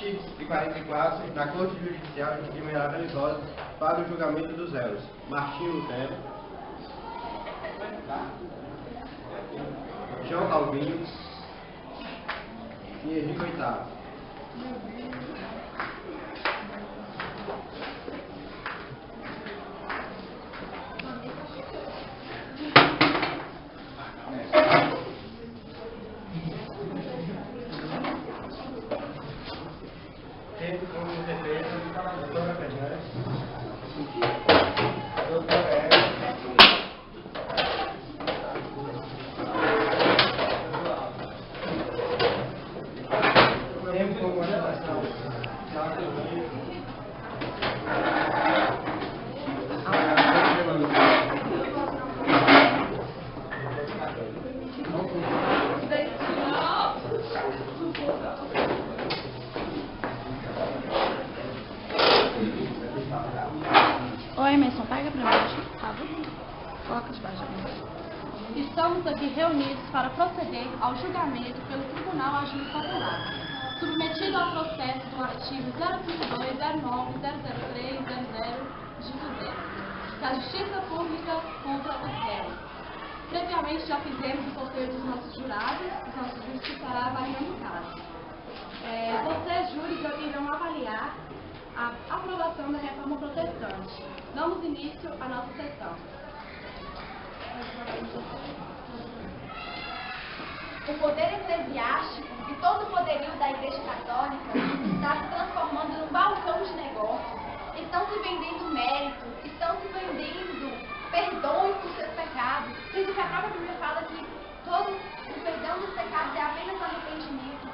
parte de 44 da Corte Judicial de Primeira Religiosa para o julgamento dos réus. Martinho Lutero, João Calvino e Henrique VIII. Teve como defesa a doutora Fernandes, a doutora Eva, teve como acusação Oi, Emerson, pega pra baixo, por favor. Coloca de baixo. Estamos aqui reunidos para proceder ao julgamento pelo Tribunal Adjudicaturário, submetido ao processo do artigo 052, 09, 003, 00, dígito 0, da Justiça Pública contra os réus. Previamente já fizemos o sorteio dos nossos jurados, os nossos juízes que estará avaliando o caso. Vocês, júris, irão avaliar a aprovação da reforma protestante. Damos início à nossa sessão. O poder eclesiástico e todo o poderio da Igreja Católica está se transformando num balcão de negócios. Estão se vendendo mérito, estão se vendendo perdões por seus pecados, sendo que a própria Bíblia fala que todo o perdão dos pecados é apenas arrependimento.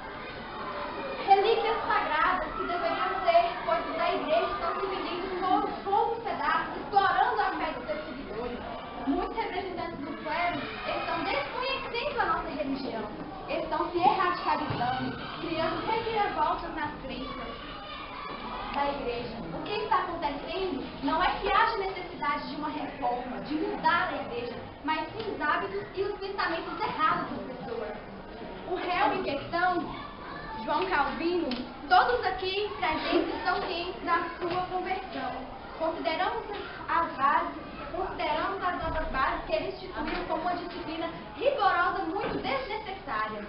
Relíquias sagradas que deveriam ser coisas da Igreja estão se vendendo em poucos pedaços, explorando a fé dos seus seguidores. Muitos representantes do clero estão desconhecendo a nossa religião, estão se erradicalizando, criando reviravoltas nas crenças da Igreja. O que está acontecendo não é que haja necessidade de uma reforma, de mudar a Igreja, mas sim os hábitos e os pensamentos errados das pessoas. O réu em questão, João Calvino, todos aqui presentes estão cientes da sua conversão. Consideramos as novas bases que ele instituiu como uma disciplina rigorosa muito desnecessária,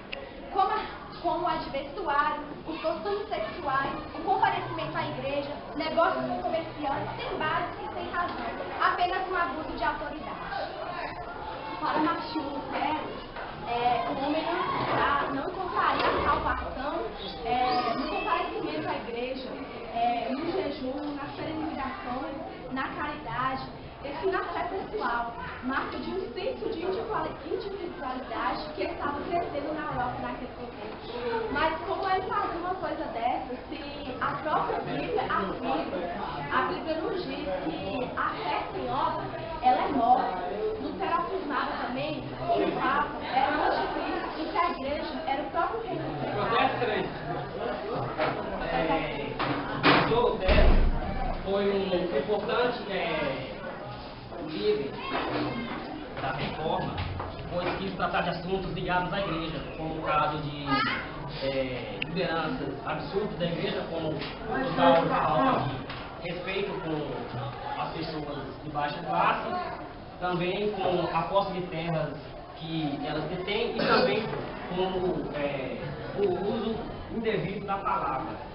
como a de vestuário, os costumes sexuais, o comparecimento à igreja, negócios com comerciantes sem base e sem razão, apenas um abuso de autoridade. Para Martinho Lutero, o homem não encontraria a salvação no comparecimento à igreja, no jejum, nas peregrinações, na caridade, esse na fé pessoal, marca de um senso de individualidade que estava crescendo na Europa naquele contexto. Mas como ele fazia uma coisa dessa, se a própria Bíblia afirma, a Bíblia nos diz que a fé sem obra, ela é morta. Lutero afirmava também que o Papa era o anticristo e que a igreja era o próprio rei do O senhor Lutero foi um importante líder da reforma, pois quis tratar de assuntos ligados à igreja, como o caso de lideranças absurdas da igreja, como o tal falta de respeito com as pessoas de baixa classe, também com a posse de terras que elas detêm e também com o uso indevido da palavra.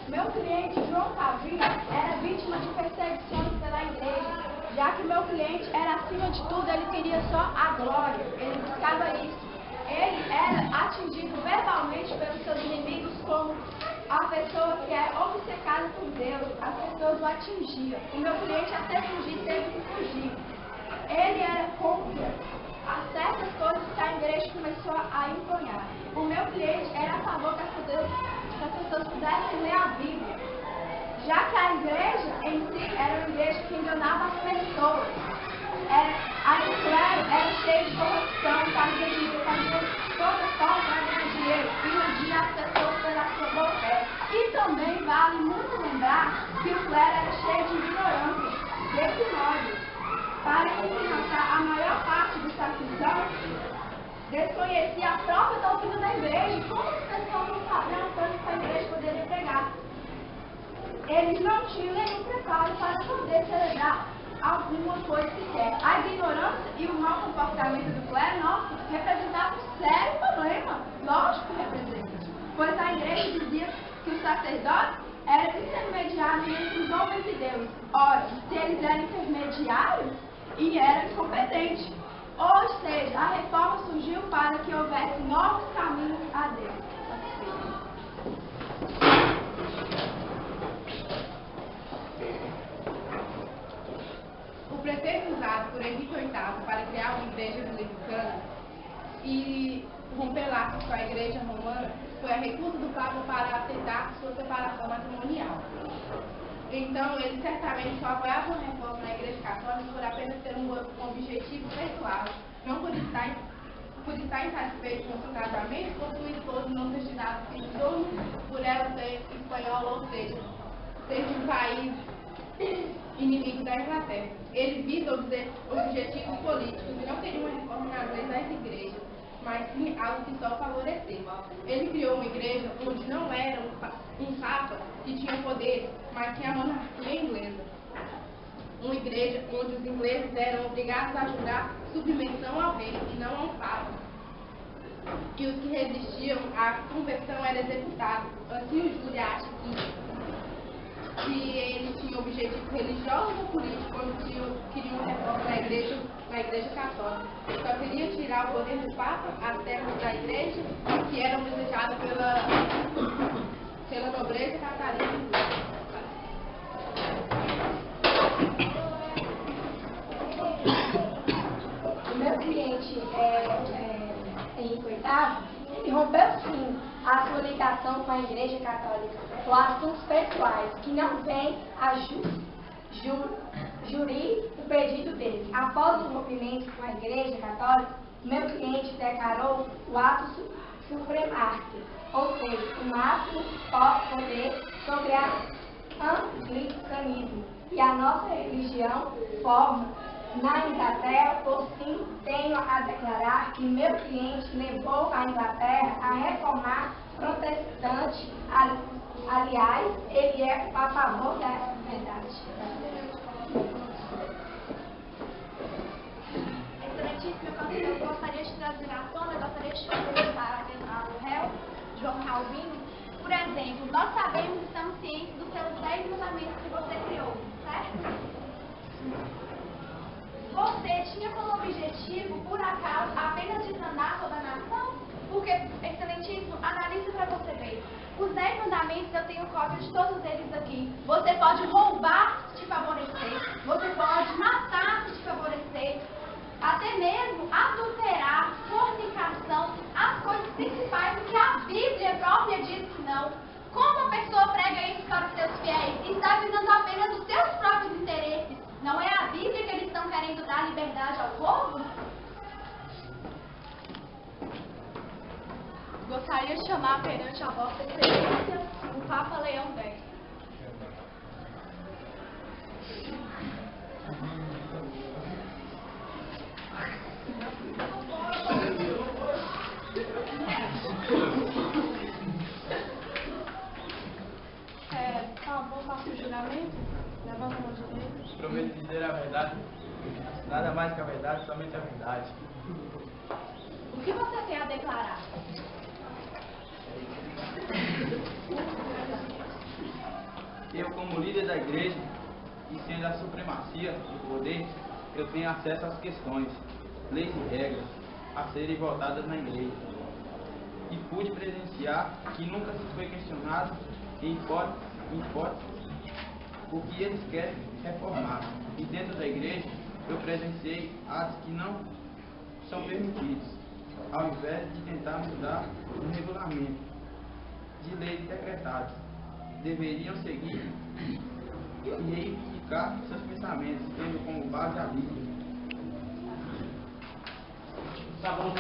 Meu cliente João Calvino era vítima de perseguições pela igreja, já que meu cliente era, acima de tudo, ele queria só a glória, ele buscava isso. Ele era atingido verbalmente pelos seus inimigos, como a pessoa que é obcecada por Deus, as pessoas o atingiam. O meu cliente, até fugir, teve que fugir. Ele era contra as certas coisas que a igreja começou a empunhar. O meu cliente era a favor que as pessoas pudessem ler a Bíblia, já que a igreja em si era uma igreja que enganava as pessoas. A clero era cheia de corrupção, fazia toda forma para ganhar dinheiro, iludia as pessoas pela sua boa fé. E também vale muito lembrar que o clero era cheio de ignorância. Desse modo, para ensinar a maior parte dos sacristãos, desconhecia a própria doutrina da igreja. Como as pessoas não sabiam tanto que a igreja poderia pregar? Eles não tinham nenhum preparo para poder celebrar alguma coisa sequer. A ignorância e o mau comportamento do clero, nossa, representavam um sério problema. Lógico que representa. Pois a igreja dizia que o sacerdote era intermediário entre os homens e Deus. Ora, se eles eram intermediários, e eram incompetentes. Ou seja, a reforma surgiu para que houvesse novos caminhos a Deus. O pretexto usado por Henrique VIII para criar uma igreja anglicana e romper laços com a igreja romana foi a recusa do Papa para aceitar sua separação matrimonial. Então, ele certamente só apoiava uma reforma na igreja católica por apenas ter um objetivo pessoal, não por estar insatisfeito com seu casamento, por sua esposa não ter te dado filhos ou por ela ser espanhola, ou seja, ser de um país inimigo da Inglaterra. Ele visa objetivos políticos e não queria uma reforma nas leis das igrejas, mas sim algo que só favorecer. Ele criou uma igreja onde não era um papa que tinha poder, mas tinha a monarquia inglesa. Uma igreja onde os ingleses eram obrigados a jurar submissão ao rei e não ao papa. E os que resistiam à conversão eram executados. Assim o júri acha que ele tinha objetivos religiosos ou políticos quando queria uma reforma na igreja católica. Só queria tirar o poder do Papa, as terras da igreja, que eram desejadas pela nobreza catarina. O meu cliente Henrique VIII, ele rompeu sim a sua ligação com a Igreja Católica por assuntos pessoais que não vêm a jurir o pedido dele. Após o rompimento com a Igreja Católica, o meu cliente declarou o ato supremarte, ou seja, o máximo poder sobre o anglicanismo. E a nossa religião forma na Inglaterra, por fim, tenho a declarar que meu cliente levou a Inglaterra a reformar protestante. Aliás, ele é a favor da verdade. Excelentíssimo cantor, eu gostaria de trazer à tona, eu gostaria de perguntar ao réu, João Calvino. Por exemplo, nós sabemos e estamos cientes dos seus 10 mandamentos que você criou, certo? Você tinha como objetivo, por acaso, apenas desandar toda a nação? Porque, excelentíssimo, analise para você ver. Os 10 mandamentos, eu tenho cópia de todos eles aqui. Você pode roubar se te favorecer, você pode matar se te favorecer, até mesmo adulterar, fornicação, as coisas principais que a Bíblia própria diz que não. Como a pessoa prega isso para os seus fiéis e está visando apenas os seus próprios interesses? Não é a Bíblia que eles estão querendo dar liberdade ao povo? Gostaria de chamar perante a Vossa Excelência o Papa Leão X. Por favor, faça o juramento. Levanta a mão direita. Prometo dizer a verdade, nada mais que a verdade, somente a verdade. O que você tem a declarar? Eu, como líder da igreja, e sendo a supremacia do poder, eu tenho acesso às questões, leis e regras a serem votadas na igreja. E pude presenciar que nunca se foi questionado em hipótese o que eles querem reformar. E dentro da igreja, eu presenciei atos que não são permitidos, ao invés de tentar mudar o regulamento de leis decretadas. Deveriam seguir e reivindicar seus pensamentos, tendo como base a Bíblia. Tá bom.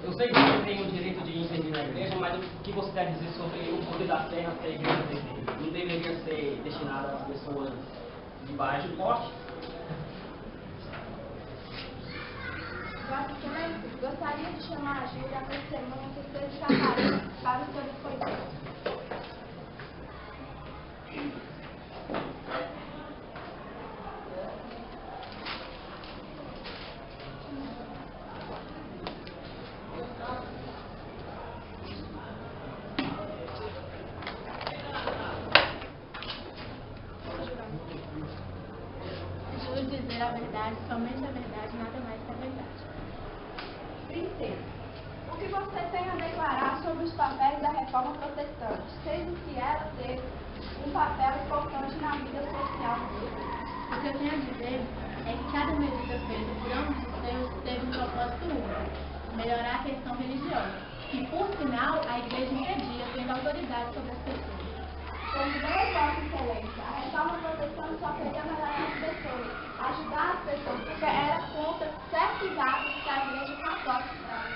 Eu sei que você tem o direito de intervir na igreja, mas o que você deve dizer sobre o poder das terras que a igreja tem? Não deveria ser destinado às pessoas de baixo porte? Vossa Excelência, gostaria de chamar a Júlia para a semana terceira de Catarina para o seu depoimento. Juro dizer a verdade, somente a verdade, nada mais que a verdade. Princesa, o que você tem a declarar sobre os papéis da reforma protestante, sendo que ela teve um papel importante na vida social dele? O que eu tenho a dizer é que cada medida feita por ambos os seus teve um propósito único: melhorar a questão religiosa, que, por sinal, a igreja impedia, tendo autoridade sobre as pessoas. Considero, Vossa Excelência, a reforma protestante só queria melhorar as pessoas, ajudar as pessoas, porque era contra certos atos que a igreja católica fazia.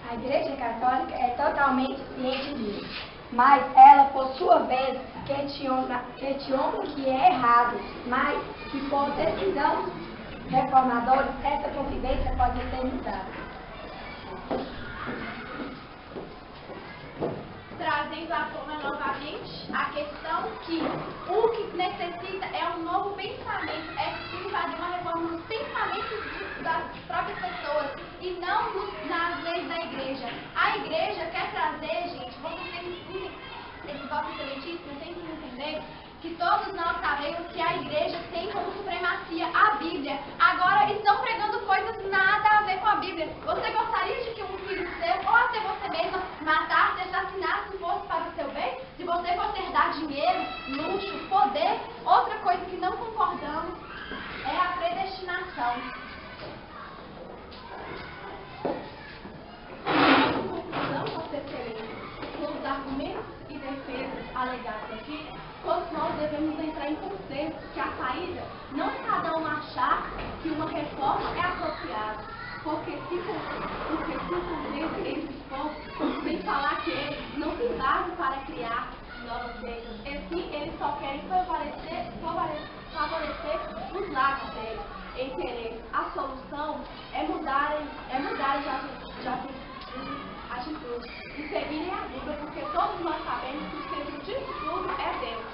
A Igreja Católica é totalmente ciente disso, mas ela, por sua vez, questiona que é errado, mas que por decisão dos reformadores, essa convivência pode ser mudada. Trazendo à tona novamente a questão que o que necessita é um novo pensamento, é preciso fazer uma reforma nos pensamentos das próprias pessoas e não nas leis da igreja. A igreja quer trazer, gente, vocês têm esse vosso excelentíssimo tem que entender que todos nós sabemos que a igreja tem como supremacia a Bíblia. Agora estão pregando coisas nada a ver com a Bíblia. Você gostaria de que um filho seu, ou até você mesma, matasse, assassinasse se fosse para o seu bem? Se você fosse herdar dinheiro, luxo, poder, outra coisa que não concordamos é a predestinação. Conclusão, Vossa Excelência, com os argumentos e defesas alegados aqui, todos nós devemos entrar em consenso que a saída não é cada um achar que uma reforma é apropriada, porque se consenso entre os povos, sem falar que eles não cuidaram para criar novas seitas, e sim eles só querem favorecer os lados deles em querer. A solução é mudarem de atitude e seguirem a Bíblia, porque todos nós sabemos que o centro disso tudo é Deus.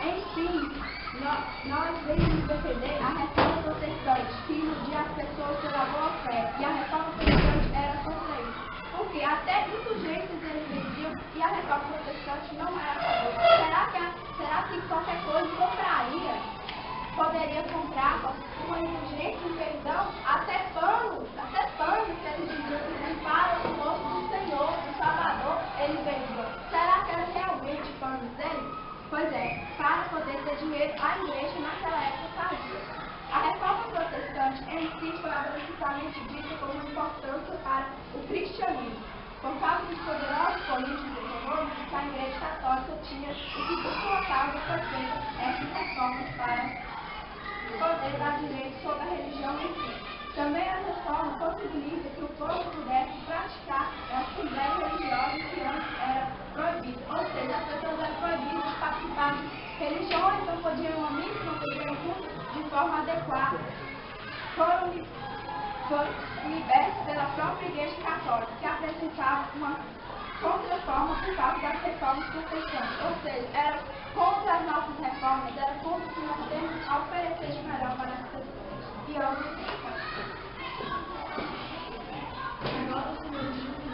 Enfim, nós devemos defender a reforma protestante, que iludia as pessoas pela boa fé, e a reforma protestante era contra isso. Porque até insurgências eles vendiam e a reforma protestante não era a favor. Será que qualquer coisa compraria? Poderia comprar uma indulgência, um perdão, até pano que eles diziam que nem para o rosto do Senhor, do Salvador, eles vendiam. Será que era realmente panos deles? Pois é, para poder ter dinheiro, a igreja naquela época fazia. A reforma protestante em si foi abertamente dita como importância para o cristianismo, por causa dos poderosos políticos e econômicos que a igreja católica tinha e que por sua causa foi feita essas reformas para poder dar direito sobre a religião em si. Também a reforma possibilita que o povo pudesse praticar a assembleia religiosa que antes era proibida, ou seja, as pessoas eram proibidas de participar de religiões, não podiam ir a missa, não podiam ir culto de forma adequada. Foram libertos pela própria Igreja Católica, que apresentava uma contra-reforma por causa das reformas protestantes, ou seja, era contra as nossas reformas, era contra o que nós temos a oferecer de melhor para as pessoas. E hoje, agora o Senhor decidir